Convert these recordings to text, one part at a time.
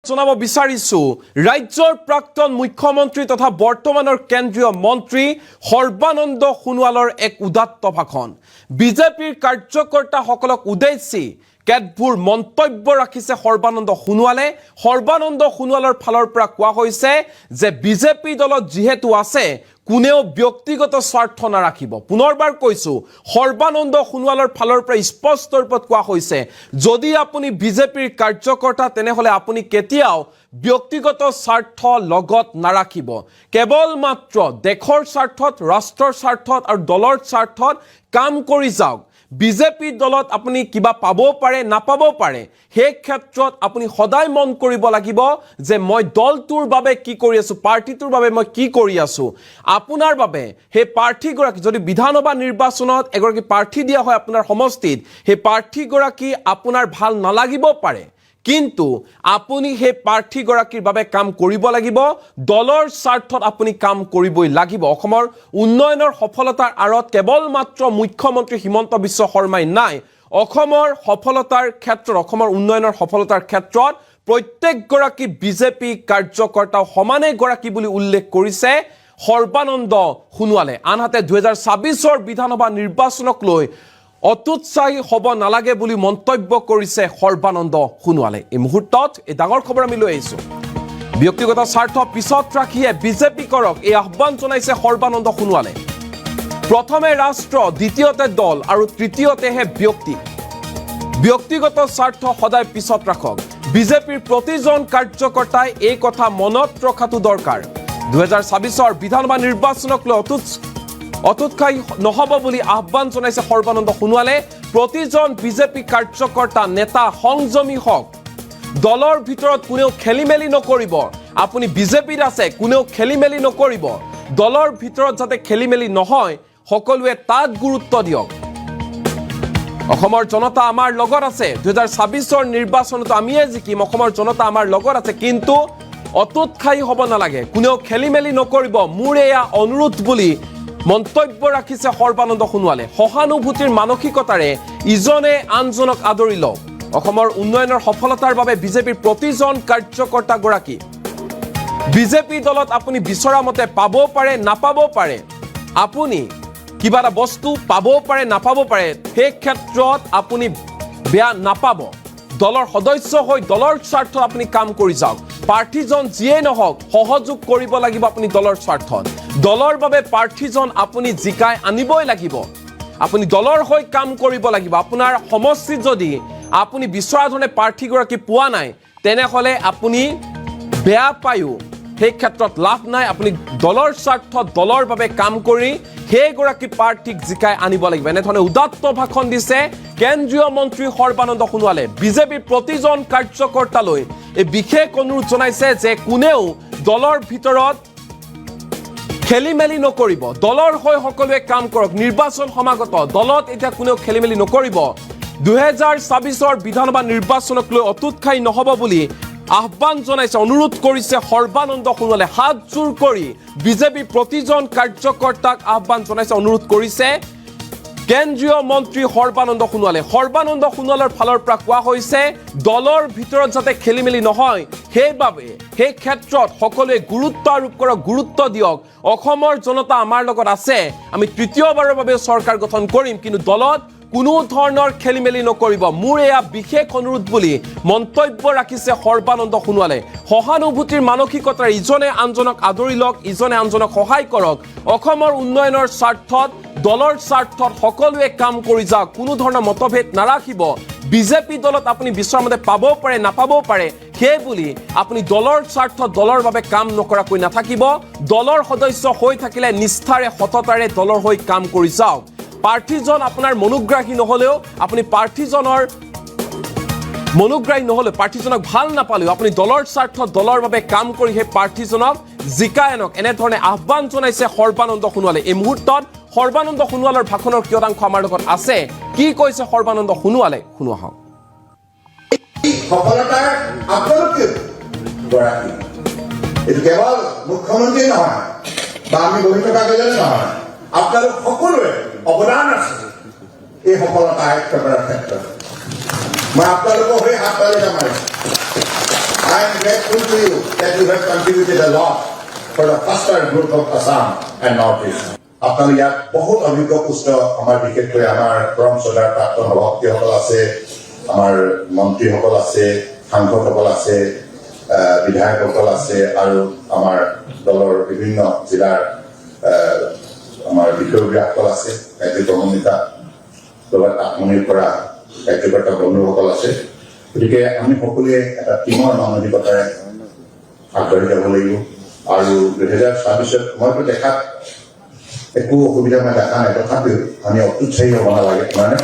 জনাব বিচাৰিছো ৰাজ্যৰ প্ৰাক্তন মুখ্যমন্ত্ৰী তথা বৰ্তমানৰ কেন্দ্ৰীয় মন্ত্ৰী সৰ্বানন্দ সোণোৱালৰ এক উদাত্ত ভাষণ বিজেপিৰ কাৰ্যকৰ্তাসকলক উদ্দেশ্যি কেতবোৰ মন্তব্য ৰাখিছে সৰ্বানন্দ সোণোৱালৰ ফালৰ পৰা কোৱা হৈছে যে বিজেপি দলত যিহেতু আছে কোনেও ব্যক্তিগত স্বাৰ্থ নাৰাখিব পুনৰবাৰ কৈছো সৰ্বানন্দ সোণোৱালৰ ফালৰ পৰা স্পষ্ট ৰূপত কোৱা হৈছে যদি আপুনি বিজেপিৰ কাৰ্যকৰ্তা তেনেহলে আপুনি কেতিয়াও ব্যক্তিগত স্বাৰ্থ লগত নাৰাখিব কেৱল মাত্ৰ দেশৰ স্বাৰ্থত ৰাষ্ট্ৰৰ স্বাৰ্থত আৰু দলৰ স্বাৰ্থত কাম কৰি যাওক বিজেপি দলত আপুনি কিবা পাব পাৰে নাপাব পাৰে সেই ক্ষেত্ৰত আপুনি সদায় মন কৰিব লাগিব যে মই দলটোৰ বাবে কি কৰি আছো পাৰ্টিটোৰ বাবে মই কি কৰি আছো আপোনাৰ বাবে হে পাৰ্টি গৰাকী যদি বিধানসভা নিৰ্বাচনত এগৰাকী পাৰ্টি দিয়া হয় আপোনাৰ সমষ্টিত হে পাৰ্টি গৰাকী আপোনাৰ ভাল নালাগিব পাৰে কিন্তু আপুনি হে পাৰ্টি গৰাকীৰ বাবে কাম কৰিব লাগিব দলৰ স্বাৰ্থত আপুনি কাম কৰিবই লাগিব অসমৰ উন্নয়নৰ সফলতাৰ আৰত কেৱল মাত্ৰ মুখ্যমন্ত্ৰী হিমন্ত বিশ্ব শৰ্মাই নাই অসমৰ সফলতাৰ ক্ষেত্ৰত অসমৰ উন্নয়নৰ সফলতাৰ ক্ষেত্ৰত প্ৰত্যেক গৰাকী বিজেপি কাৰ্যকৰ্তা সমানে গৰাকী বুলি উল্লেখ কৰিছে সৰ্বানন্দ সোণোৱালে আনহাতে 2026ৰ বিধানসভা নিৰ্বাচনক লৈ অতুৎসাহী হ'ব নালাগে বুলি মন্তব্য কৰিছে সৰ্বানন্দ সোণোৱালে এই মুহূৰ্তত এই ডাঙৰ খবৰ আমি লৈ আহিছো ব্যক্তিগত স্বাৰ্থ পিছত ৰাখিয়ে বিজেপি কৰক এই আহ্বান জনাইছে সৰ্বানন্দ সোণোৱালে প্ৰথমে ৰাষ্ট্ৰ দ্বিতীয়তে দল আৰু তৃতীয়তেহে ব্যক্তিগত স্বাৰ্থ সদায় পিছত ৰাখক বিজেপিৰ প্ৰতিজন কাৰ্যকৰ্তাই এই কথা মনত ৰখাটো দৰকাৰ 2026ৰ বিধানসভা নিৰ্বাচনক লৈ অতুৎসাহী নহব বুলি আহ্বান জনাইছে সৰ্বানন্দ সোণোৱালে প্ৰতিজন বিজেপি কাৰ্যকৰ্তা নেতা সংযমী হওক দলৰ ভিতৰত কোনেও খেলিমেলি নকৰিব আপুনি বিজেপিত আছে কোনেও খেলিমেলি নকৰিব দলৰ ভিতৰত যাতে খেলিমেলি নহয় সকলোৱে তাত গুৰুত্ব দিয়ক অসমৰ জনতা আমাৰ লগত আছে 2026ৰ নিৰ্বাচনত আমিয়ে জিকিম অসমৰ জনতা আমাৰ লগত আছে কিন্তু অতুৎসাহী হ'ব নালাগে কোনেও খেলিমেলি নকৰিব মোৰ এয়া অনুৰোধ বুলি মন্তব্য ৰাখিছে সৰ্বানন্দ সোণোৱালে সহানুভূতিৰ মানসিকতাৰে ইজনে আনজনক আদৰি লওক অসমৰ উন্নয়নৰ সফলতাৰ বাবে বিজেপিৰ প্ৰতিজন কাৰ্যকৰ্তা গৰাকী বিজেপি দলত আপুনি বিচৰা মতে পাব পাৰে নাপাব পাৰে আপুনি কিবা এটা বস্তু পাব পাৰে নাপাব পাৰে সেই ক্ষেত্ৰত আপুনি বেয়া নাপাব দলৰ সদস্য হৈ দলৰ স্বাৰ্থত আপুনি কাম কৰি যাওক প্ৰাৰ্থীজন যিয়ে নহওক সহযোগ কৰিব লাগিব আপুনি দলৰ স্বাৰ্থত দলৰ বাবে প্ৰাৰ্থীজন আপুনি জিকাই আনিবই লাগিব আপুনি দলৰ হৈ কাম কৰিব লাগিব আপোনাৰ সমষ্টিত যদি আপুনি বিচৰা ধৰণে প্ৰাৰ্থীগৰাকী পোৱা নাই তেনেহলে আপুনি বেয়া পায়ো সেই ক্ষেত্ৰত লাভ নাই আপুনি দলৰ স্বাৰ্থত দলৰ বাবে কাম কৰি সেই গৰাকী প্ৰাৰ্থীক জিকাই আনিব লাগিব এনেধৰণে উদাত্ত ভাষণ দিছে কেন্দ্ৰীয় মন্ত্ৰী সৰ্বানন্দ সোণোৱালে বিজেপিৰ প্ৰতিজন কাৰ্যকৰ্তালৈ এই বিশেষ অনুৰোধ জনাইছে যে কোনেও দলৰ ভিতৰত খেলিমেলি নকৰিব দলৰ হৈ সকলোৱে কাম কৰক নিৰ্বাচন সমাগত দলত এতিয়া কোনেও খেলিমেলি নকৰিব 2026ৰ বিধানসভা নিৰ্বাচনক লৈ অতুৎসাহী নহব বুলি আহ্বান জনাইছে অনুৰোধ কৰিছে সৰ্বানন্দ সোণোৱালে হাত জোৰ কৰি বিজেপি প্ৰতিজন কাৰ্যকৰ্তাক আহ্বান জনাইছে অনুৰোধ কৰিছে কেন্দ্ৰীয় মন্ত্ৰী সৰ্বানন্দ সোণোৱালৰ ফালৰ পৰা কোৱা হৈছে দলৰ ভিতৰত যাতে খেলিমেলি নহয় সেইবাবে সেই ক্ষেত্ৰত সকলোৱে গুৰুত্ব আৰোপ কৰক গুৰুত্ব দিয়ক অসমৰ জনতা আমাৰ লগত আছে আমি তৃতীয়বাৰৰ বাবে চৰকাৰ গঠন কৰিম কিন্তু দলত কোনো ধৰণৰ খেলিমেলি নকৰিব মোৰ এয়া বিশেষ অনুৰোধ বুলি মন্তব্য ৰাখিছে সৰ্বানন্দ সোণোৱালে সহানুভূতিৰ মানসিকতাৰে ইজনে আনজনক আদৰি লওক ইজনে আনজনক সহায় কৰক অসমৰ উন্নয়নৰ স্বাৰ্থত দলৰ স্বাৰ্থত সকলোৱে কাম কৰি যাওক কোনো ধৰণৰ মতভেদ নাৰাখিব বিজেপি দলত আপুনি বিচৰা মতে পাব পাৰে নাপাব পাৰে সেই বুলি আপুনি দলৰ স্বাৰ্থত দলৰ বাবে কাম নকৰাকৈ নাথাকিব দলৰ সদস্য হৈ থাকিলে নিষ্ঠাৰে সততাৰে দলৰ হৈ কাম কৰি যাওক প্ৰাৰ্থীজন আপোনাৰ মনোগ্ৰাহী নহলেও আপুনি প্ৰাৰ্থীজনক ভাল নাপালেও আপুনি দলৰ স্বাৰ্থত দলৰ বাবে কাম কৰি সেই প্ৰাৰ্থীজনক জিকাই আনক এনেধৰণে আহ্বান জনাইছে সৰ্বানন্দ সোণোৱালে এই মুহূৰ্তত সৰ্বানন্দ সোণোৱালৰ ভাষণৰ কিয়দাংশ আমাৰ লগত আছে কি কৈছে সৰ্বানন্দ সোণোৱালে শুনোৱা হওক সফলতাৰ আপোনালোকে গৰাকী এইটো কেৱল মুখ্যমন্ত্ৰী নহয় বা আমি বহি থকা কেইজনে নহয় আপোনালোক সকলোৰে অৱদান আছে এই সফলতা আয়ত্ত কৰাৰ ক্ষেত্ৰত মই আপোনালোকক সেই হাত তালি মাৰিছোঁ I am grateful to you that you have contributed a lot for the faster growth of Assam and Northeast. আপোনালোক ইয়াত বহুত অভিজ্ঞ পুষ্ট আমাৰ বিশেষকৈ আমাৰ পৰম শ্ৰদ্ধাৰ প্ৰাক্তন সভাপতিসকল আছে, আমাৰ মন্ত্ৰীসকল আছে, সাংসদসকল আছে, বিধায়কসকল আছে আৰু আমাৰ দলৰ বিভিন্ন জিলাৰ আমাৰ বিষয়ববীয়াসকল আছে, কাৰ্যক্ৰমণিকা লগত আত্মনিয়োগ কৰা কাৰ্যকৰ্তা বন্ধুসকল আছে। গতিকে আমি সকলোৱে এটা টিমৰ মানসিকতাৰে আগবাঢ়ি যাব লাগিব আৰু 2024 মইতো দেখাত একো অসুবিধা মই দেখা নাই, তথাপিও আমি অতুৎসাহী হ'ব নালাগে মানে।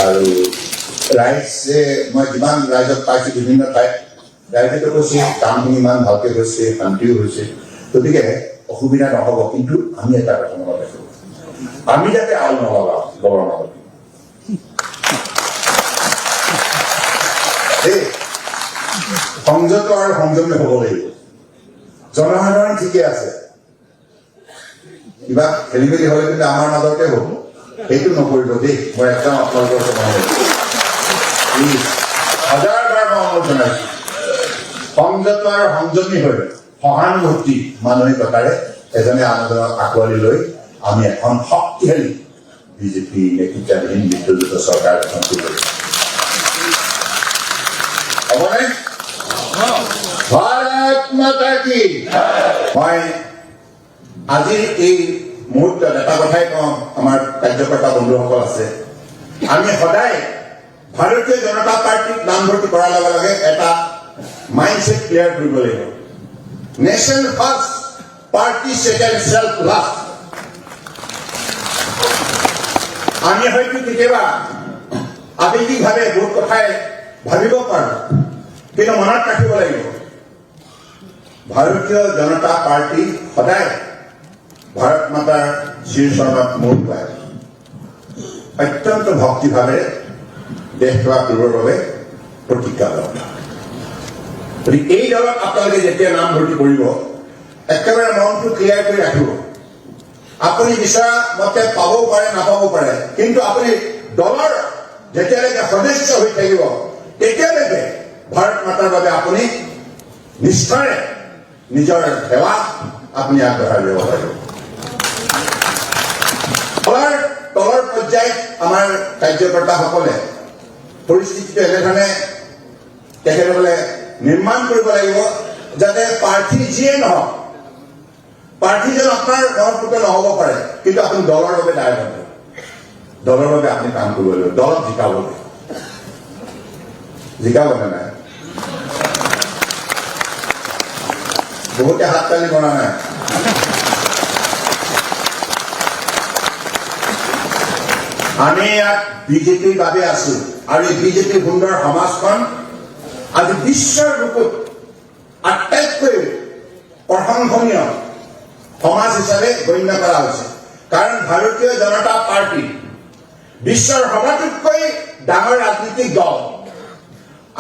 আৰু ৰাইজে মই যিমান ৰাইজক পাইছোঁ বিভিন্ন ঠাইত ৰাইজেতো কৈছে কামখিনি ইমান ভালকৈ হৈছে, শান্তিও হৈছে, গতিকে অসুবিধা নহ'ব। কিন্তু আমি এটা কথা মনত ৰাখিব, আমি যাতে আল নলগাওঁ গভৰ্ণমেণ্ট। সংযত আৰু সংযমী হ'ব লাগিব। জনসাধাৰণ ঠিকে আছে, কিবা খেলি মেলি হ'লে কিন্তু আমাৰ মাজতে হ'ব, সেইটো নকৰিব দেই। মই একদম আপোনালোকৰ হাজাৰ বাৰ মই অনুৰোধ জনাইছো, সংযত আৰু সংযমী হৈ সহানুভূতি মানসিকতাৰে এজনে আনজনক আঁকোৱালি লৈ আমি এখন শক্তিশালী বিজেপি নেতৃত্বাধীন মিত্ৰজোঁট চৰকাৰ গঠন কৰিব। হ'বনে? ভাৰত মাতা কি। মই আজিৰ এই মুহূৰ্তত এটা কথাই কওঁ, আমাৰ কাৰ্যকৰ্তা বন্ধুসকল আছে, আমি সদায় ভাৰতীয় জনতা পাৰ্টীক নামভৰ্তি কৰাৰ লগে লগে এটা মাইণ্ডছেট ক্লিয়াৰ কৰিব লাগিব। Nation first, party second, self last. আমি হয়তো কেতিয়াবা আৱেগিকভাৱে বহুত কথাই ভাবিব পাৰোঁ, কিন্তু মনত ৰাখিব লাগিব ভাৰতীয় জনতা পাৰ্টি সদায় ভাৰত মাতাৰ শ্ৰীচৰণত মূৰ পায়, অত্যন্ত ভক্তিভাৱে দেশ সেৱা কৰিবৰ বাবে প্ৰতিজ্ঞাবদ্ধ। গতিকে এই দলত আপোনালোকে যেতিয়া নামভৰ্তি কৰিব, একেবাৰে মনটো ক্লিয়াৰ কৰি ৰাখিব। আপুনি বিচৰা মতে পাবও পাৰে, নাপাবও পাৰে, কিন্তু আপুনি দলৰ যেতিয়ালৈকে সদস্য হৈ থাকিব তেতিয়ালৈকে ভাৰত মাতাৰ বাবে আপুনি নিষ্ঠাৰে নিজৰ সেৱা আপুনি আগবঢ়াই দিব পাৰিব। তলৰ পৰ্যায়ত আমাৰ কাৰ্যকৰ্তাসকলে পৰিস্থিতিটো এনেধৰণে তেখেতসকলে নিৰ্মাণ কৰিব লাগিব যাতে প্ৰাৰ্থী যিয়ে নহওক, প্ৰাৰ্থীজন আপোনাৰ মনপুত নহ'ব পাৰে, কিন্তু আপুনি দলৰ বাবে দায়বদ্ধ, দলৰ বাবে আপুনি কাম কৰিব লাগিব, দলক জিকাব লাগিব। জিকাব নে নাই? বহুতে হাত তালি কৰা নাই। আমি ইয়াত বিজেপিৰ বাবে আছো আৰু এই বিজেপিৰ সুন্দৰ সমাজখন আজি বিশ্বৰ বুকুত আটাইতকৈ প্ৰশংসনীয় সমাজ হিচাপে গণ্য কৰা হৈছে। কাৰণ ভাৰতীয় জনতা পাৰ্টি বিশ্বৰ সবাতোতকৈ ডাঙৰ ৰাজনৈতিক দল,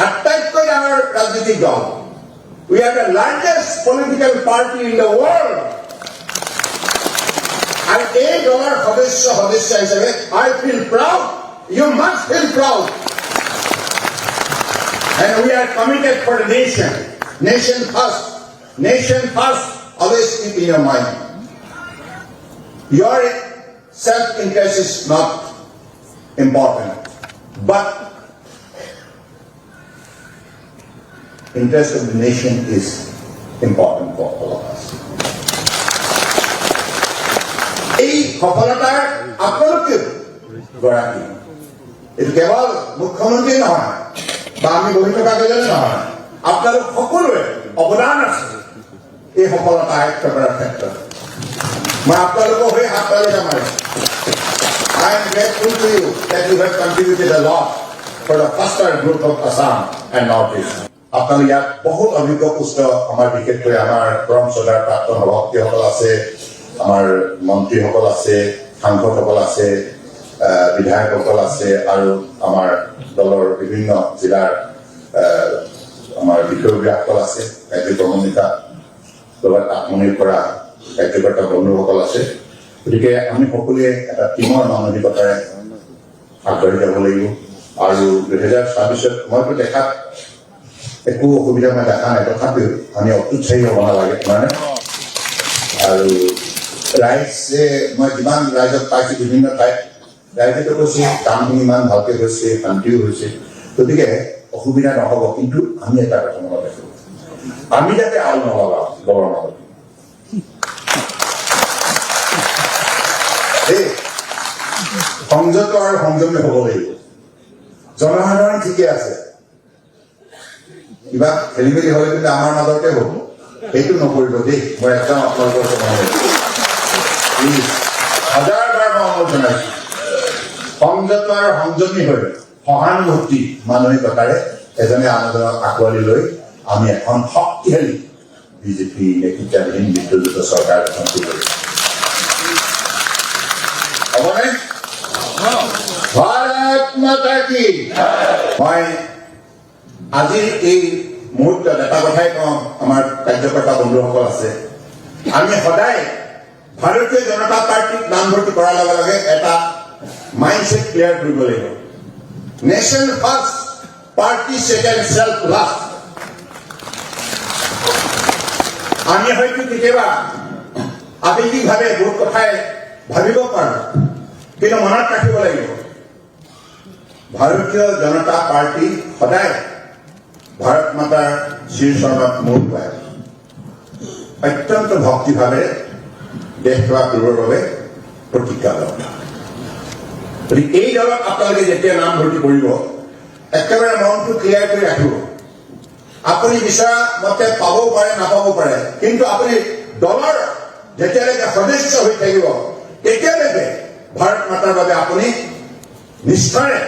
আটাইতকৈ ডাঙৰ ৰাজনৈতিক দল। We are the largest political party in the world. And এই দলৰ সদস্য হিচাপে I feel proud. You must feel proud. And we are committed for the nation. Nation first. Nation first. Always keep in your mind. Your self-interest is not important, but interest of the nation is important for all of us. এই সফলতাৰ আপোনালোকে গৰাকী, এইটো কেৱল মুখ্যমন্ত্ৰী নহয় বা আমি বহি থকা কেইজনে নহয়, আপোনালোক সকলোৰে অৱদান আছে এই সফলতা আয়ত্ত কৰাৰ ক্ষেত্ৰত। মই আপোনালোকক সেই হাত তালিকা মাৰিম। I am grateful to you that you have contributed a lot for the faster growth of Assam and Northeast. আপোনালোক ইয়াত বহুত অভিজ্ঞ পুষ্ট আমাৰ বিশেষকৈ আমাৰ পৰম শ্ৰদ্ধাৰ প্ৰাক্তন সভাপতিসকল আছে, আমাৰ মন্ত্ৰীসকল আছে, সাংসদসকল আছে, বিধায়কসকল আছে আৰু আমাৰ দলৰ বিভিন্ন জিলাৰ আমাৰ বিষয়ববীয়াসকল আছে, কাৰ্যক্ৰমণিকা লগত আত্মনিয়োগ কৰা কাৰ্যকৰ্তা বন্ধুসকল আছে। গতিকে আমি সকলোৱে এটা টিমৰ মানসিকতাৰে আগবাঢ়ি যাব লাগিব আৰু 2024 মইতো দেখাত একো অসুবিধা মই দেখা নাই তথাপিও আমি অতুৎসাহী হ'ব নালাগে মানে আৰু ৰাইজে মই যিমান ৰাইজক পাইছো বিভিন্ন ঠাইত ৰাইজেতো কৈছে কামখিনি ইমান ভালকে হৈছে শান্তিও হৈছে গতিকে অসুবিধা নহ'ব কিন্তু আমি এটা কথা মনত ৰাখিব আমি যাতে আল নলগাওঁ দলৰ মাজত এই সংযত আৰু সংযমী হ'ব লাগিব জনসাধাৰণ ঠিকে আছে কিবা খেলি মেলি হ'লে কিন্তু আমাৰ মাজতে হ'ব সেইটো নকৰিব দেই মই একদম আপোনালোকৰ হাজাৰবাৰ মই অনুৰোধ জনাইছো সংযত আৰু সংযমী হৈ সহানুভূতি মানসিকতাৰে এজনে আনজনক আঁকোৱালি লৈ আমি এখন শক্তিশালী বিজেপি নেতৃত্বাধীন মিত্ৰজোঁটৰ চৰকাৰ গঠন কৰিব হ'বনে ভাৰত মাতা কি মই আজি এই মুহূৰ্তত এটা কথাই কওঁ আমাৰ কাৰ্যকৰ্তা বন্ধুসকল আছে আমি সদায় ভাৰতীয় জনতা পাৰ্টীক নামভৰ্তি কৰাৰ লগে লগে এটা মাইণ্ডছেট ক্লিয়াৰ কৰিব লাগিব nation first party second self last আমি হয়তো কেতিয়াবা আৱেগিকভাৱে বহুত কথাই ভাবিব পাৰোঁ কিন্তু মনত ৰাখিব লাগিব ভাৰতীয় জনতা পাৰ্টি সদায় ভাৰত মাতাৰ শ্ৰীচৰণত মূৰ পায় অত্যন্ত ভক্তিভাৱে দেশ সেৱা কৰিবৰ বাবে প্ৰতিজ্ঞাবদ্ধ গতিকে এই দলত আপোনালোকে যেতিয়া নামভৰ্তি কৰিব একেবাৰে মনটো ক্লিয়াৰ কৰি ৰাখিব আপুনি বিচৰা মতে পাবও পাৰে নাপাবও পাৰে কিন্তু আপুনি দলৰ যেতিয়ালৈকে সদস্য হৈ থাকিব তেতিয়ালৈকে ভাৰত মাতাৰ বাবে আপুনি নিষ্ঠাৰে